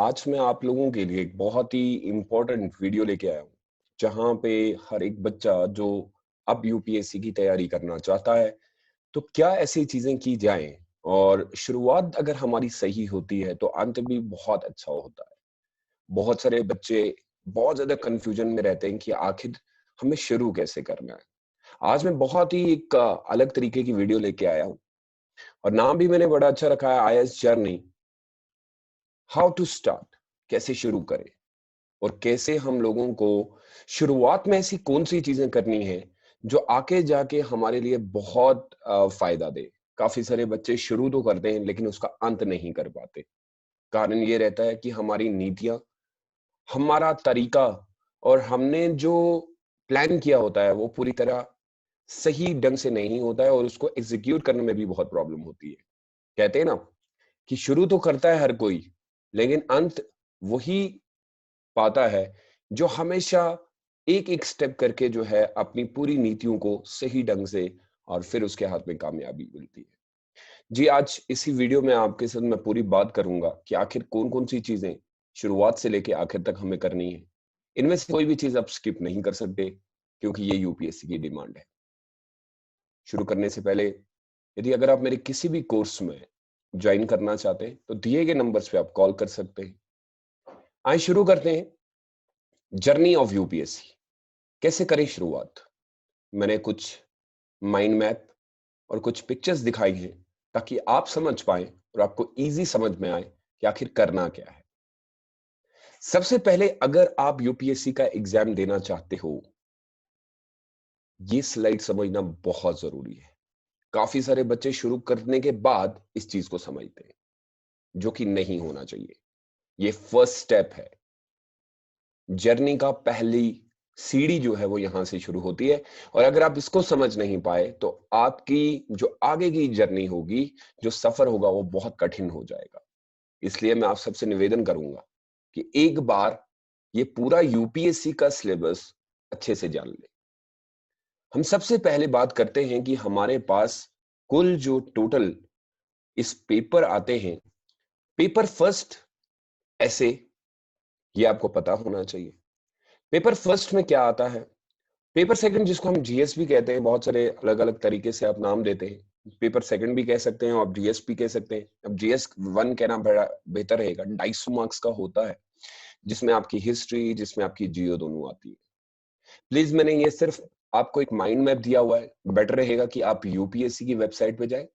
आज मैं आप लोगों के लिए एक बहुत ही इम्पोर्टेंट वीडियो लेके आया हूँ, जहाँ पे हर एक बच्चा जो अब यूपीएससी की तैयारी करना चाहता है, तो क्या ऐसी चीजें की जाएं और शुरुआत अगर हमारी सही होती है, तो अंत भी बहुत अच्छा होता है। बहुत सारे बच्चे बहुत ज्यादा कंफ्यूजन में रहते हैं कि आखिर हमें शुरू कैसे करना है। आज मैं बहुत ही एक अलग तरीके की वीडियो लेके आया हूँ और नाम भी मैंने बड़ा अच्छा रखा है, IAS journey, how to start, कैसे शुरू करें और कैसे हम लोगों को शुरुआत में ऐसी कौन सी चीजें करनी है जो आगे जाके हमारे लिए बहुत फायदा दे। काफी सारे बच्चे शुरू तो करते हैं लेकिन उसका अंत नहीं कर पाते। कारण ये रहता है कि हमारी नीतियां, हमारा तरीका और हमने जो प्लान किया होता है वो पूरी तरह सही ढंग से नहीं होता है और उसको एग्जीक्यूट करने में भी बहुत प्रॉब्लम होती है। कहते हैं ना कि शुरू तो करता है हर कोई, लेकिन अंत वही पाता है जो हमेशा एक-एक स्टेप करके जो है अपनी पूरी नीतियों को सही ढंग से और फिर उसके हाथ में कामयाबी मिलती है। जी, आज इसी वीडियो में आपके साथ मैं पूरी बात करूँगा कि आखिर कौन-कौन सी चीज़ें शुरुआत से लेके आखिर तक हमें करनी है। इनमें से कोई भी चीज़ आप स्किप नहीं कर सकते क्योंकि ये यूपीएससी की डिमांड है। शुरू करने से पहले यदि अगर आप मेरे किसी भी कोर्स में जॉइन करना चाहते हैं, तो दिए गए नंबर्स पे आप कॉल कर सकते हैं। आइए शुरू करते हैं, जर्नी ऑफ यूपीएससी। कैसे करें शुरुआत? मैंने कुछ माइंड मैप और कुछ पिक्चर्स दिखाई हैं ताकि आप समझ पाएं और आपको इजी समझ में आए कि आखिर करना क्या है। सबसे पहले अगर आप यूपीएससी का एग्जाम देना चाहते हो, ये स्लाइड समझना बहुत जरूरी है। काफी सारे बच्चे शुरू करने के बाद इस चीज को समझते हैं, जो कि नहीं होना चाहिए। ये फर्स्ट स्टेप है। जर्नी का पहली सीढ़ी जो है वो यहां से शुरू होती है और अगर आप इसको समझ नहीं पाए तो आपकी जो आगे की जर्नी होगी, जो सफर होगा वो बहुत कठिन हो जाएगा। इसलिए मैं आप सबसे निवेदन करूंगा कि एक बार ये पूरा यूपीएससी का सिलेबस अच्छे से जान ले। हम सबसे पहले बात करते हैं कि हमारे पास कुल जो टोटल इस पेपर आते हैं, पेपर फर्स्ट ऐसे, ये आपको पता होना चाहिए। पेपर फर्स्ट में क्या आता है? पेपर सेकंड जिसको हम जीएस भी कहते हैं, बहुत सारे अलग अलग तरीके से आप नाम देते हैं। पेपर सेकंड भी कह सकते हैं और जीएस भी कह सकते हैं। अब जीएस वन कहना बड़ा बेहतर रहेगा। 250 मार्क्स का होता है जिसमें आपकी हिस्ट्री, जिसमें आपकी जियो दोनों आती है। प्लीज, मैंने ये सिर्फ आपको एक माइंड मैप दिया हुआ है। बेटर रहेगा कि आप यूपीएससी की वेबसाइट पे जाए,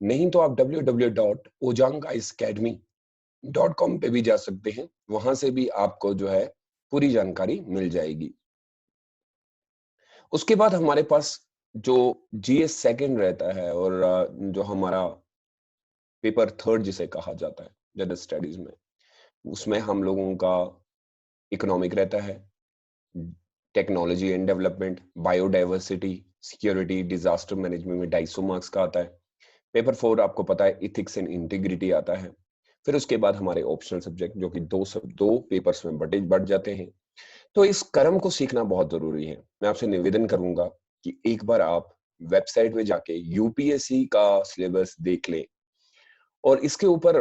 नहीं तो आप www.ojangacademy.com पे भी जा सकते हैं। वहां से भी आपको जो है पूरी जानकारी मिल जाएगी। उसके बाद हमारे पास जो जीएस सेकंड रहता है और जो हमारा पेपर थर्ड जिसे कहा जाता है जनरल स्टडीज में, उसमें हम लोगों का इकोनॉमिक रहता है, technology and development, biodiversity, security, disaster management में 250 मार्क्स का आता है। पेपर फोर आपको पता है इथिक्स एंड इंटीग्रिटी आता है। फिर उसके बाद हमारे ऑप्शनल सब्जेक्ट जो कि दो पेपर्स में बढ़ जाते हैं। तो इस क्रम को सीखना बहुत जरूरी है। मैं आपसे निवेदन करूंगा कि एक बार आप वेबसाइट में जाके यूपीएससी का सिलेबस देख लें और इसके ऊपर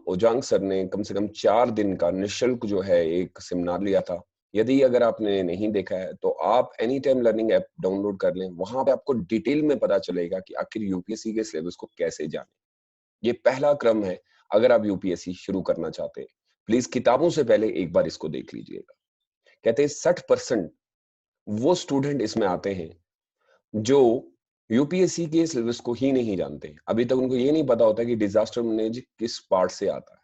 ओजांग सर ने कम से कम 4 दिन का निशुल्क जो है एक सेमिनार लिया था। यदि अगर आपने नहीं देखा है तो आप any time learning app download कर लें। वहां पे आपको डिटेल में पता चलेगा कि आखिर यूपीएससी के सिलेबस को कैसे जाने। ये पहला क्रम है अगर आप यूपीएससी शुरू करना चाहते हैं। प्लीज किताबों से पहले एक बार इसको देख लीजिएगा। कहते हैं 60% वो स्टूडेंट इसमें आते हैं जो यूपीएससी के सिलेबस को ही नहीं जानते। अभी तक उनको ये नहीं पता होता कि डिजास्टर मैनेज किस पार्ट से आता है।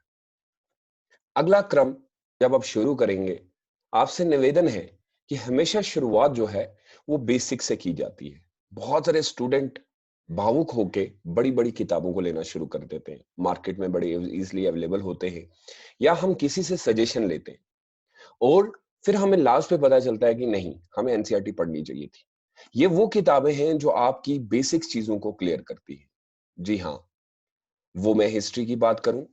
अगला क्रम जब आप शुरू करेंगे, आपसे निवेदन है कि हमेशा शुरुआत जो है वो बेसिक से की जाती है। बहुत सारे स्टूडेंट भावुक होके बड़ी बड़ी किताबों को लेना शुरू कर देते हैं, मार्केट में बड़े इजिली अवेलेबल होते हैं, या हम किसी से सजेशन लेते हैं और फिर हमें लास्ट पे पता चलता है कि नहीं, हमें एनसीईआरटी पढ़नी चाहिए थी। ये वो किताबें हैं जो आपकी बेसिक चीजों को क्लियर करती है। जी हाँ, वो मैं हिस्ट्री की बात करूं,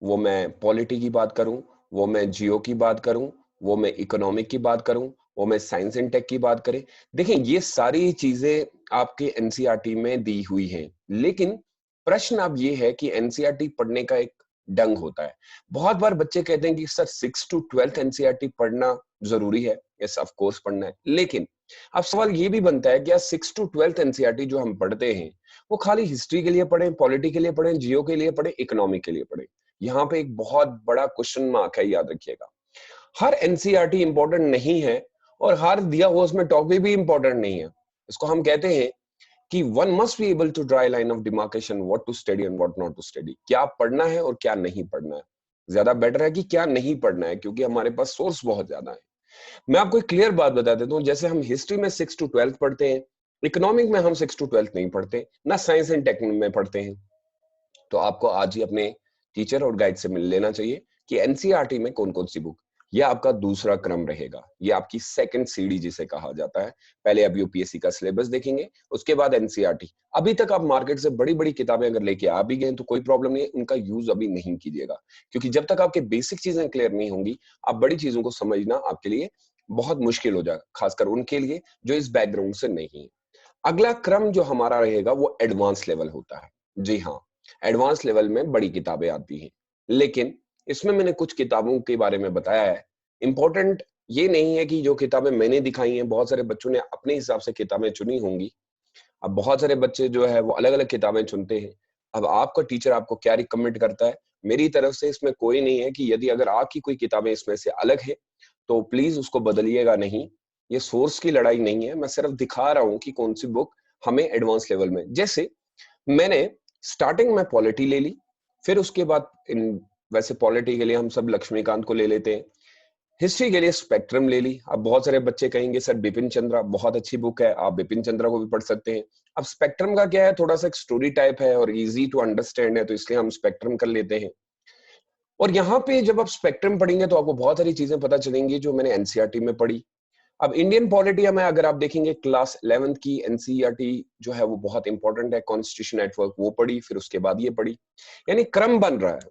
वो मैं पॉलिटी की बात करूं, वो मैं जियो की बात करूं, वो मैं इकोनॉमिक की बात करूं, वो मैं साइंस एंड टेक की बात करें। देखिए, ये सारी चीजें आपके एनसीईआरटी में दी हुई हैं, लेकिन प्रश्न अब ये है कि एनसीईआरटी पढ़ने का एक डंग होता है। बहुत बार बच्चे कहते हैं कि सर 6 to 12th एनसीईआरटी पढ़ना जरूरी है। यस ऑफ कोर्स पढ़ना है, लेकिन अब सवाल ये भी बनता है कि 6 to 12th एनसीईआरटी जो हम पढ़ते हैं वो खाली हिस्ट्री के लिए पढ़ें, पॉलिटी के लिए पढ़ें, जियो के लिए पढ़ें, इकोनॉमिक के लिए पढ़ें? यहाँ पे एक बहुत बड़ा क्वेश्चन मार्क है, याद रखिएगा। हर एनसीईआरटी इंपॉर्टेंट नहीं है और हर दिया हुआ उसमें टॉपिक भी इंपॉर्टेंट नहीं है। इसको हम कहते हैं कि one must be able to draw line of demarcation, what to study and what not to study. क्या पढ़ना है और क्या नहीं पढ़ना है। ज्यादा बेटर है कि क्या नहीं पढ़ना है, क्योंकि हमारे पास सोर्स बहुत ज्यादा है। मैं आपको एक क्लियर बात बता देता हूँ, जैसे हम हिस्ट्री में 6 to 12th पढ़ते हैं, इकोनॉमिक में हम 6 to 12th नहीं पढ़ते, ना साइंस एंड टेक में पढ़ते हैं। तो आपको आज ही अपने टीचर और गाइड से मिल लेना चाहिए कि एनसीईआरटी में कौन कौन सी बुक। यह आपका दूसरा क्रम रहेगा, ये आपकी सेकंड सीडी जिसे कहा जाता है। पहले आप यूपीएससी का सिलेबस देखेंगे, उसके बाद एनसीईआरटी। अभी तक आप मार्केट से बड़ी बड़ी किताबें अगर लेके आ भी गए तो कोई प्रॉब्लम नहीं है, उनका यूज अभी नहीं कीजिएगा, क्योंकि जब तक आपके बेसिक चीजें क्लियर नहीं होंगी, आप बड़ी चीजों को समझना आपके लिए बहुत मुश्किल हो जाएगा, खासकर उनके लिए जो इस बैकग्राउंड से नहीं है। अगला क्रम जो हमारा रहेगा वो एडवांस लेवल होता है। जी हाँ, एडवांस लेवल में बड़ी किताबें आती हैं, लेकिन इसमें मैंने कुछ किताबों के बारे में बताया है। इंपॉर्टेंट ये नहीं है कि जो किताबें मैंने दिखाई हैं, बहुत सारे बच्चों ने अपने हिसाब से किताबें चुनी होंगी। अब बहुत सारे बच्चे जो है वो अलग अलग किताबें चुनते हैं। अब आपका टीचर आपको क्या रिकमेंड करता है, मेरी तरफ से इसमें कोई नहीं है कि यदि अगर आपकी कोई किताबें इसमें से अलग है तो प्लीज उसको बदलिएगा नहीं। ये सोर्स की लड़ाई नहीं है, मैं सिर्फ दिखा रहा हूं कि कौन सी बुक हमें एडवांस लेवल में। जैसे मैंने स्टार्टिंग में पॉलिटी ले ली, फिर उसके बाद वैसे पॉलिटी के लिए हम सब लक्ष्मीकांत को ले लेते हैं, हिस्ट्री के लिए स्पेक्ट्रम ले ली। अब बहुत सारे बच्चे कहेंगे सर बिपिन चंद्रा बहुत अच्छी बुक है, आप बिपिन चंद्रा को भी पढ़ सकते हैं। अब स्पेक्ट्रम का क्या है, थोड़ा सा एक स्टोरी टाइप है और इजी टू अंडरस्टैंड है, तो इसलिए हम स्पेक्ट्रम कर लेते हैं। और यहाँ पे जब आप स्पेक्ट्रम पढ़ेंगे तो आपको बहुत सारी चीजें पता चलेंगी जो मैंने एनसीईआरटी में पढ़ी। अब इंडियन पॉलिटी में अगर आप देखेंगे क्लास 11th की एनसीईआरटी जो है वो बहुत इंपॉर्टेंट है, कॉन्स्टिट्यूशन नेटवर्क वो पढ़ी, फिर उसके बाद ये पढ़ी, यानी क्रम बन रहा है।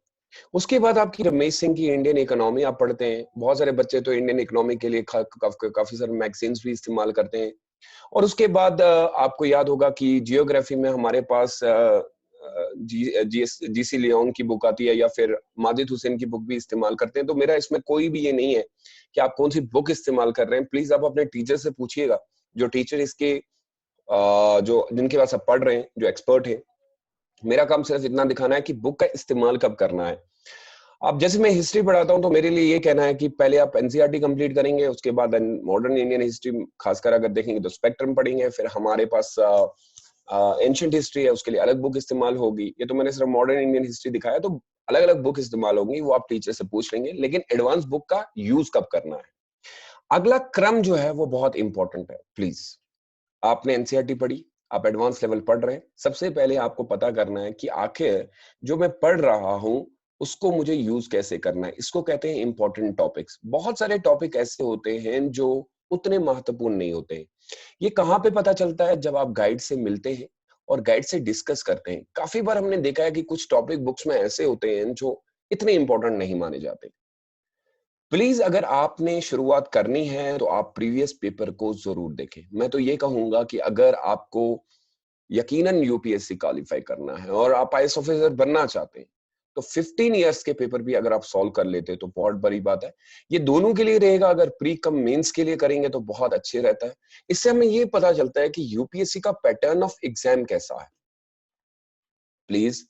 उसके बाद आपकी रमेश सिंह की इंडियन इकोनॉमी आप पढ़ते हैं। बहुत सारे बच्चे तो इंडियन इकोनॉमी के लिए काफी सारे मैगजीन्स भी इस्तेमाल करते हैं। और उसके बाद आपको याद होगा कि जियोग्राफी में हमारे पास जीसी लियोन की बुक आती है, या फिर माजिद हुसैन की बुक भी इस्तेमाल करते हैं। तो मेरा इसमें कोई भी ये नहीं है कि आप कौन सी बुक इस्तेमाल कर रहे हैं। प्लीज आप अपने टीचर से पूछिएगा, जो टीचर इसके जो जिनके पास आप पढ़ रहे हैं, जो एक्सपर्ट है। मेरा काम सिर्फ इतना दिखाना है कि बुक का इस्तेमाल कब करना है। अब जैसे मैं हिस्ट्री पढ़ाता हूं तो मेरे लिए ये कहना है कि पहले आप एनसीईआरटी कंप्लीट करेंगे, उसके बाद मॉडर्न इंडियन हिस्ट्री खासकर अगर देखेंगे तो स्पेक्ट्रम पढ़ेंगे, फिर हमारे पास एंशिएंट हिस्ट्री है, उसके लिए अलग बुक इस्तेमाल होगी। ये तो मैंने सिर्फ मॉडर्न इंडियन हिस्ट्री दिखाया, तो अलग अलग बुक इस्तेमाल होंगी, वो आप टीचर से पूछ लेंगे। लेकिन एडवांस बुक का यूज कब करना है, अगला क्रम जो है वो बहुत इंपॉर्टेंट है। प्लीज, आपने एनसीईआरटी पढ़ी, आप एडवांस लेवल पढ़ रहे हैं, सबसे पहले आपको पता करना है कि आखिर जो मैं पढ़ रहा हूं उसको मुझे यूज कैसे करना है। इसको कहते हैं इंपॉर्टेंट टॉपिक्स। बहुत सारे टॉपिक ऐसे होते हैं जो उतने महत्वपूर्ण नहीं होते हैं। ये कहाँ पे पता चलता है, जब आप गाइड से मिलते हैं और गाइड से डिस्कस करते हैं। काफी बार हमने देखा है कि कुछ टॉपिक बुक्स में ऐसे होते हैं जो इतने इंपॉर्टेंट नहीं माने जाते। प्लीज अगर आपने शुरुआत करनी है तो आप प्रीवियस पेपर को जरूर देखें। मैं तो ये कहूंगा कि अगर आपको यकीनन यूपीएससी क्वालिफाई करना है और आप आईएएस ऑफिसर बनना चाहते हैं, तो 15 इयर्स के पेपर भी अगर आप सॉल्व कर लेते हैं तो बहुत बड़ी बात है। ये दोनों के लिए रहेगा, अगर प्री कम मेंस के लिए करेंगे तो बहुत अच्छे रहता है। इससे हमें ये पता चलता है कि यूपीएससी का पैटर्न ऑफ एग्जाम कैसा है। प्लीज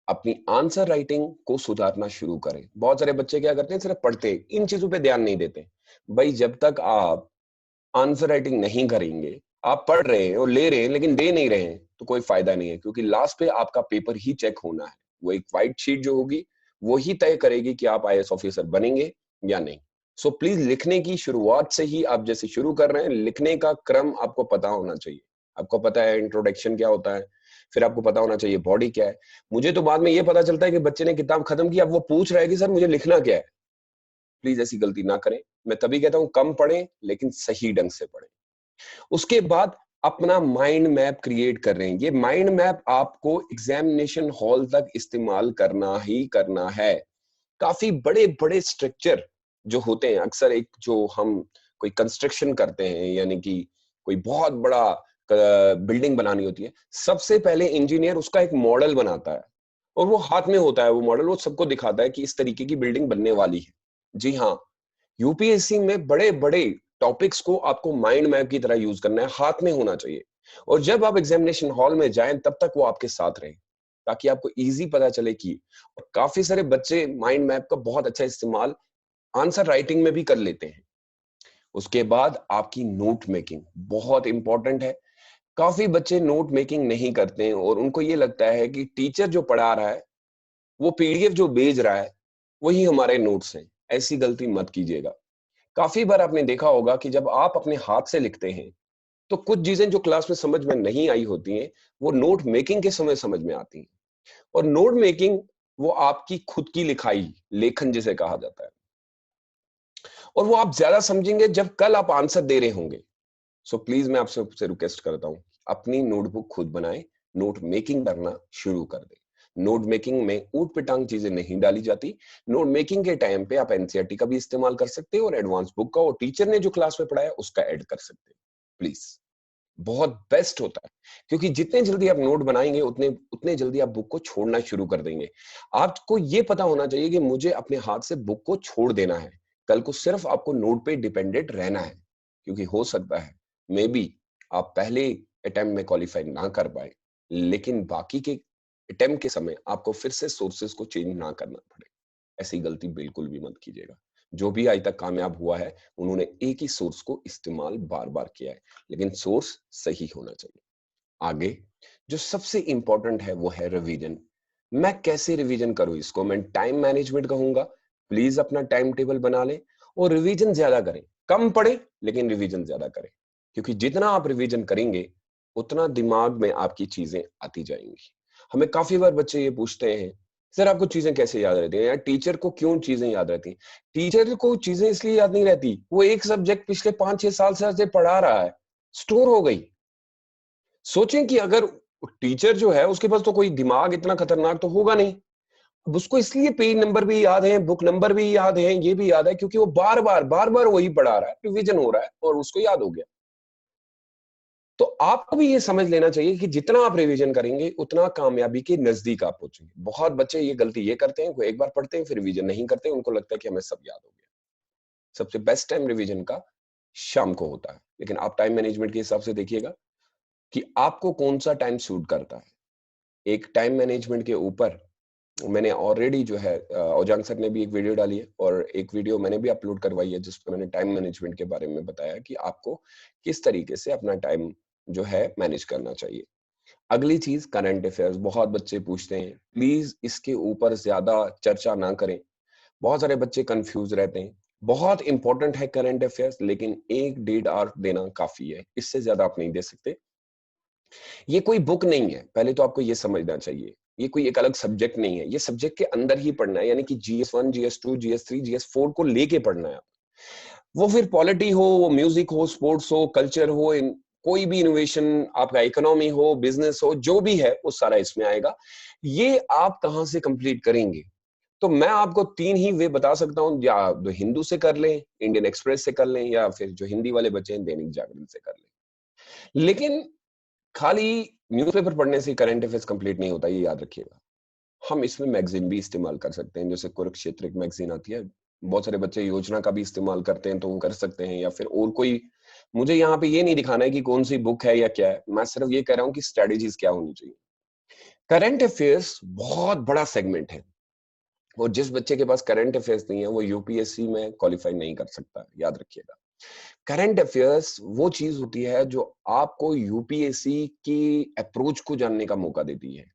अपनी आंसर राइटिंग को सुधारना शुरू करें। बहुत सारे बच्चे क्या करते हैं, सिर्फ पढ़ते हैं, इन चीजों पे ध्यान नहीं देते। भाई जब तक आप आंसर राइटिंग नहीं करेंगे, आप पढ़ रहे हैं और ले रहे हैं लेकिन दे नहीं रहे हैं, तो कोई फायदा नहीं है, क्योंकि लास्ट पे आपका पेपर ही चेक होना है। वो एक व्हाइट शीट जो होगी वो ही तय करेगी कि आप आईएएस ऑफिसर बनेंगे या नहीं। सो प्लीज लिखने की शुरुआत से ही, आप जैसे शुरू कर रहे हैं, लिखने का क्रम आपको पता होना चाहिए। आपको पता है इंट्रोडक्शन क्या होता है, फिर आपको पता होना चाहिए बॉडी क्या है। मुझे तो बाद में ये पता चलता है कि बच्चे ने किताब खत्म की, अब वो पूछ रहा है कि सर मुझे लिखना क्या है। प्लीज ऐसी गलती ना करें। मैं तभी कहता हूं कम पढ़ें लेकिन सही ढंग से पढ़ें। उसके बाद अपना माइंड मैप क्रिएट कर रहे हैं। ये माइंड मैप आपको एग्जामिनेशन हॉल तक इस्तेमाल करना ही करना है। काफी बड़े बड़े स्ट्रक्चर जो होते हैं, अक्सर एक जो हम कोई कंस्ट्रक्शन करते हैं, यानी कि कोई बहुत बड़ा बिल्डिंग बनानी होती है, सबसे पहले इंजीनियर उसका एक मॉडल बनाता है और वो हाथ में होता है वो मॉडल, वो सबको दिखाता है कि इस तरीके की बिल्डिंग बनने वाली है। जी हाँ, यूपीएससी में बड़े बड़े टॉपिक्स को आपको माइंड मैप की तरह यूज करना है, हाथ में होना चाहिए। और जब आप एग्जामिनेशन हॉल में जाएं तब तक वो आपके साथ रहे, ताकि आपको इजी पता चले कि। और काफी सारे बच्चे माइंड मैप का बहुत अच्छा इस्तेमाल आंसर राइटिंग में भी कर लेते हैं। उसके बाद आपकी नोट मेकिंग बहुत इंपॉर्टेंट है। काफी बच्चे नोट मेकिंग नहीं करते हैं और उनको ये लगता है कि टीचर जो पढ़ा रहा है, वो पीडीएफ जो भेज रहा है, वही हमारे नोट्स हैं। ऐसी गलती मत कीजिएगा। काफी बार आपने देखा होगा कि जब आप अपने हाथ से लिखते हैं, तो कुछ चीजें जो क्लास में समझ में नहीं आई होती हैं, वो नोट मेकिंग के समय समझ में आती हैं। और नोट मेकिंग वो आपकी खुद की लिखाई, लेखन जिसे कहा जाता है। और वो आप ज्यादा समझेंगे जब कल आप आंसर दे रहे होंगे। सो प्लीज मैं आपसे रिक्वेस्ट करता हूं, अपनी नोटबुक खुद बनाएं, नोट मेकिंग करना शुरू कर दें। नोट मेकिंग में ऊट पिटांग चीजें नहीं डाली जाती। नोट मेकिंग के टाइम पे आप एनसीईआरटी का भी इस्तेमाल कर सकते हो और एडवांस बुक का, और टीचर ने जो क्लास में पढ़ाया उसका ऐड कर सकते हो। प्लीज, बहुत बेस्ट होता है। क्योंकि जितने जल्दी आप नोट बनाएंगे उतने उतने जल्दी आप बुक को छोड़ना शुरू कर देंगे। आपको ये पता होना चाहिए कि मुझे अपने हाथ से बुक को छोड़ देना है। कल को सिर्फ आपको नोट पे डिपेंडेंट रहना है। क्योंकि हो सकता है मे बी आप पहले अटेम्प्ट में क्वालिफाई ना कर पाए, लेकिन बाकी के अटेम्प्ट के समय आपको फिर से सोर्सेस को चेंज ना करना पड़े। ऐसी गलती बिल्कुल भी मत कीजिएगा। जो भी आज तक कामयाब हुआ है, उन्होंने एक ही सोर्स को इस्तेमाल बार बार किया है, लेकिन सोर्स सही होना चाहिए। आगे जो सबसे इंपॉर्टेंट है वो है रिवीजन। मैं कैसे रिवीजन करूं, इसको मैं टाइम मैनेजमेंट कहूंगा। प्लीज अपना टाइम टेबल बना लें और रिवीजन ज्यादा करें। कम पढ़े लेकिन रिवीजन ज्यादा करें, क्योंकि जितना आप रिवीजन करेंगे उतना दिमाग में आपकी चीजें आती जाएंगी। हमें काफी बार बच्चे ये पूछते हैं, सर आपको चीजें कैसे याद रहती हैं, या टीचर को क्यों चीजें याद रहती हैं। टीचर को चीजें इसलिए याद नहीं रहती, वो एक सब्जेक्ट पिछले 5-6 साल से पढ़ा रहा है, स्टोर हो गई। सोचें कि अगर टीचर जो है उसके पास तो कोई दिमाग इतना खतरनाक तो होगा नहीं। अब उसको इसलिए पेज नंबर भी याद है, बुक नंबर भी याद है, ये भी याद है क्योंकि वो बार बार वही पढ़ा रहा है, रिवीजन हो रहा है और उसको याद हो गया। तो आपको भी ये समझ लेना चाहिए कि जितना आप रिवीजन करेंगे उतना कामयाबी के नजदीक आप पहुंचेंगे। बहुत बच्चे ये गलती ये करते हैं, वो एक बार पढ़ते हैं फिर रिवीजन नहीं करते, उनको लगता है कि हमें सब याद हो गया। सबसे बेस्ट टाइम रिवीजन का शाम को होता है, लेकिन आप टाइम मैनेजमेंट के हिसाब से देखिएगा कि आपको कौन सा टाइम सूट करता है। एक टाइम मैनेजमेंट के ऊपर मैंने ऑलरेडी जो है औजांग सर ने भी एक वीडियो डाली है और एक वीडियो मैंने भी अपलोड करवाई है, जिसपे मैंने टाइम मैनेजमेंट के बारे में बताया कि आपको किस तरीके से अपना टाइम जो है मैनेज करना चाहिए। अगली चीज करंट अफेयर्स, बहुत बच्चे पूछते हैं, प्लीज इसके ऊपर ज्यादा चर्चा ना करें। बहुत सारे बच्चे कंफ्यूज रहते हैं। बहुत इंपॉर्टेंट है करंट अफेयर्स, लेकिन 1-1.5 आवर देना काफी है, इससे ज्यादा आप नहीं दे सकते। ये कोई बुक नहीं है, पहले तो आपको ये समझना चाहिए। ये कोई एक अलग सब्जेक्ट नहीं है, ये सब्जेक्ट के अंदर ही पढ़ना है, यानी कि GS1, GS2, GS3, GS4 को लेके पढ़ना है। वो फिर पॉलिटी हो, वो म्यूजिक हो, स्पोर्ट्स हो, कल्चर हो, कोई भी इनोवेशन, आपका इकोनॉमी हो, बिजनेस हो, जो भी है वो सारा इसमें आएगा। ये आप कहाँ से कंप्लीट करेंगे? तो मैं आपको 3 ही वे बता सकता हूँ, या तो हिंदू से कर लें, इंडियन एक्सप्रेस से कर लें, या फिर जो हिंदी वाले बच्चे हैं दैनिक जागरण से कर लें। लेकिन खाली न्यूज़पेपर पढ़ने से करंट अफेयर्स कंप्लीट नहीं होता, ये याद रखिएगा। हम इसमें मैगजीन भी इस्तेमाल कर सकते हैं, जैसे कुरुक्षेत्र एक मैगजीन आती है। बहुत सारे बच्चे योजना का भी इस्तेमाल करते हैं, तो वो कर सकते हैं, या फिर और कोई। मुझे यहाँ पे ये नहीं दिखाना है कि कौन सी बुक है या क्या है, मैं सिर्फ ये कह रहा हूँ कि स्ट्रेटेजीज क्या होनी चाहिए। करंट अफेयर्स बहुत बड़ा सेगमेंट है, और जिस बच्चे के पास करंट अफेयर्स नहीं है वो यूपीएससी में क्वालिफाई नहीं कर सकता, याद रखिएगा। करंट अफेयर्स वो चीज होती है जो आपको यूपीएससी की अप्रोच को जानने का मौका देती है।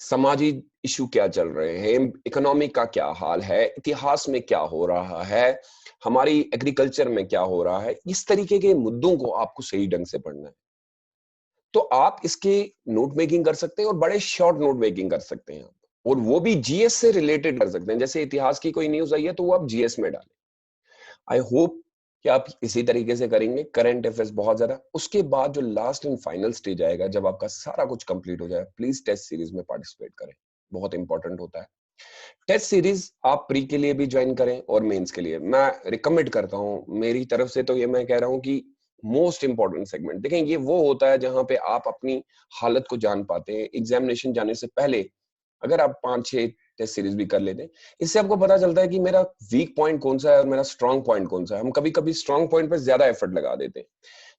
समाजी इशू क्या चल रहे हैं, इकोनॉमी का क्या हाल है, इतिहास में क्या हो रहा है, हमारी एग्रीकल्चर में क्या हो रहा है, इस तरीके के मुद्दों को आपको सही ढंग से पढ़ना है। तो आप इसके नोट मेकिंग कर सकते हैं और बड़े शॉर्ट नोट मेकिंग कर सकते हैं आप, और वो भी जीएस से रिलेटेड कर सकते हैं। जैसे इतिहास की कोई न्यूज आई है तो वो आप जीएस में डालें। आई होप कि आप इसी तरीके से करेंगे। करंट अफेयर्स बहुत ज्यादा, उसके बाद जो लास्ट एंड फाइनल स्टेज आएगा जब आपका सारा कुछ कंप्लीट हो जाए, प्लीज टेस्ट सीरीज में पार्टिसिपेट करें, बहुत इंपॉर्टेंट होता है। टेस्ट सीरीज आप प्री के लिए भी ज्वाइन करें और मेंस के लिए मैं रिकमेंड करता हूं। मेरी तरफ से तो ये मैं कह रहा हूं कि मोस्ट इंपॉर्टेंट सेगमेंट देखें, ये वो होता है जहां पे आप अपनी हालत को जान पाते हैं। एग्जामिनेशन जाने से पहले अगर आप 5-6 टेस्ट सीरीज भी कर लेते हैं, इससे आपको पता चलता है कि मेरा वीक पॉइंट कौन सा है और मेरा स्ट्रांग पॉइंट कौन सा है। हम कभी-कभी स्ट्रांग पॉइंट पे ज्यादा एफर्ट लगा देते हैं।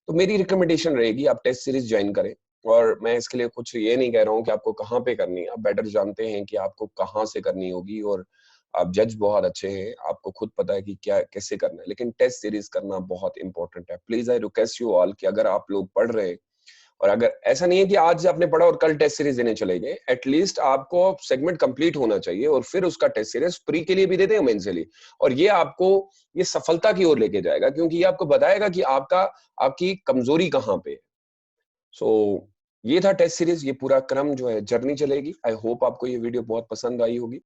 तो मेरी रिकमेंडेशन रहेगी आप टेस्ट सीरीज ज्वाइन करें। और मैं इसके लिए कुछ ये नहीं कह रहा हूँ कि आपको कहाँ पे करनी है, आप बेटर जानते हैं कि आपको कहाँ से करनी होगी, और आप जज बहुत अच्छे हैं, आपको खुद पता है कि क्या कैसे करना है। लेकिन टेस्ट सीरीज करना बहुत इंपॉर्टेंट है। Please I request you all कि अगर आप लोग पढ़ रहे हैं, और अगर ऐसा नहीं है कि आज आपने पढ़ा और कल टेस्ट सीरीज देने चले गए, एटलीस्ट आपको सेगमेंट कंप्लीट होना चाहिए और फिर उसका टेस्ट सीरीज प्री के लिए भी देते हैं, मेंस के लिए। और ये आपको ये सफलता की ओर लेके जाएगा, क्योंकि ये आपको बताएगा कि आपकी कमजोरी कहाँ पे है। सो ये था टेस्ट सीरीज, ये पूरा क्रम जो है जर्नी चलेगी। आई होप आपको ये वीडियो बहुत पसंद आई होगी।